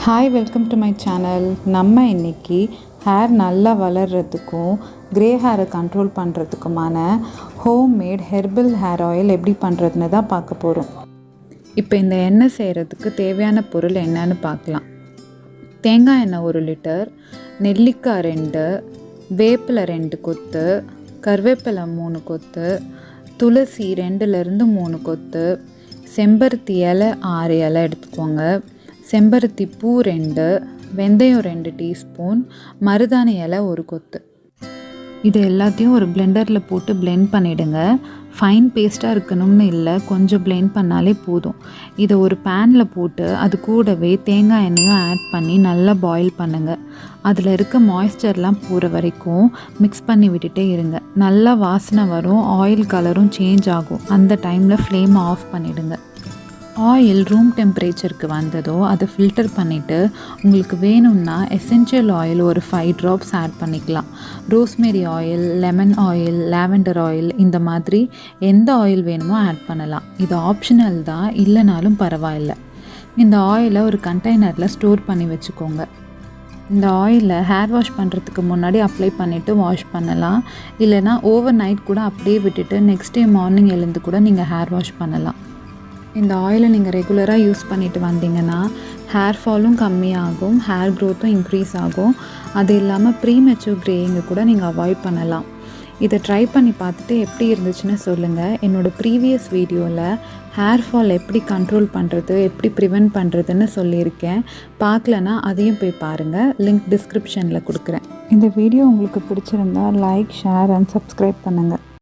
Hi, welcome to my channel. நம்ம இன்றைக்கி hair நல்லா வளர்கிறதுக்கும் க்ரே ஹேரை கண்ட்ரோல் பண்ணுறதுக்குமான ஹோம்மேட் ஹெர்பல் ஹேர் ஆயில் எப்படி பண்ணுறதுன்னு தான் பார்க்க போகிறோம். இப்போ இந்த எண்ணெய் செய்கிறதுக்கு தேவையான பொருள் என்னன்னு பார்க்கலாம். தேங்காய் எண்ணெய் 1 லிட்டர், நெல்லிக்காய் 2, வேப்பிலை 2 கொத்து, கருவேப்பிலை 3 கொத்து, துளசி 2லேருந்து 3 கொத்து, செம்பருத்தி இலை 6 இலை எடுத்துக்கோங்க, செம்பருத்தி பூ 2, வெந்தயம் 2 டீஸ்பூன், மருதாணி இலை 1 கொத்து. இது எல்லாத்தையும் ஒரு பிளெண்டரில் போட்டு பிளெண்ட் பண்ணிவிடுங்க. ஃபைன் பேஸ்ட்டாக இருக்கணும்னு இல்லை, கொஞ்சம் பிளெண்ட் பண்ணாலே போதும். இதை ஒரு பேனில் போட்டு அது கூடவே தேங்காய் எண்ணெயும் ஆட் பண்ணி நல்லா பாயில் பண்ணுங்கள். அதில் இருக்க மாய்ஸ்சர்லாம் போகிற வரைக்கும் மிக்ஸ் பண்ணி விட்டுட்டே இருங்க. நல்லா வாசனை வரும், ஆயில் கலரும் சேஞ்ச் ஆகும். அந்த டைமில் ஃப்ளேமை ஆஃப் பண்ணிவிடுங்க. ஆயில் ரூம் டெம்பரேச்சருக்கு வந்ததோ அதை ஃபில்டர் பண்ணிவிட்டு உங்களுக்கு வேணும்னா எசென்ஷியல் ஆயில் ஒரு 5 ட்ராப்ஸ் ஆட் பண்ணிக்கலாம். Rosemary oil, lemon oil, lavender oil, இந்த மாதிரி எந்த ஆயில் வேணுமோ ஆட் பண்ணலாம். இது ஆப்ஷனல் தான், இல்லைனாலும் பரவாயில்ல. இந்த ஆயிலை ஒரு கண்டெய்னரில் ஸ்டோர் பண்ணி வச்சுக்கோங்க. இந்த ஆயிலை ஹேர் வாஷ் பண்ணுறதுக்கு முன்னாடி அப்ளை பண்ணிவிட்டு வாஷ் பண்ணலாம். இல்லைனா ஓவர் நைட் கூட அப்படியே விட்டுட்டு நெக்ஸ்ட் டே மார்னிங் எழுந்து கூட நீங்கள் ஹேர் வாஷ் பண்ணலாம். இந்த ஆயிலை நீங்கள் ரெகுலராக யூஸ் பண்ணிட்டு வந்தீங்கன்னா ஹேர் ஃபாலும் கம்மியாகும், ஹேர் க்ரோத்தும் இன்க்ரீஸ் ஆகும். அது இல்லாமல் ப்ரீமெச்சூர் க்ரேயிங்கை கூட நீங்கள் அவாய்ட் பண்ணலாம். இதை ட்ரை பண்ணி பார்த்துட்டு எப்படி இருந்துச்சுன்னு சொல்லுங்கள். என்னோடய ப்ரீவியஸ் வீடியோவில் ஹேர் ஃபால் எப்படி கண்ட்ரோல் பண்ணுறது, எப்படி ப்ரிவென்ட் பண்ணுறதுன்னு சொல்லியிருக்கேன். பார்க்கலன்னா அதையும் போய் பாருங்கள். லிங்க் டிஸ்கிரிப்ஷனில் கொடுக்குறேன். இந்த வீடியோ உங்களுக்கு பிடிச்சிருந்தா லைக், ஷேர் அண்ட் சப்ஸ்கிரைப் பண்ணுங்கள்.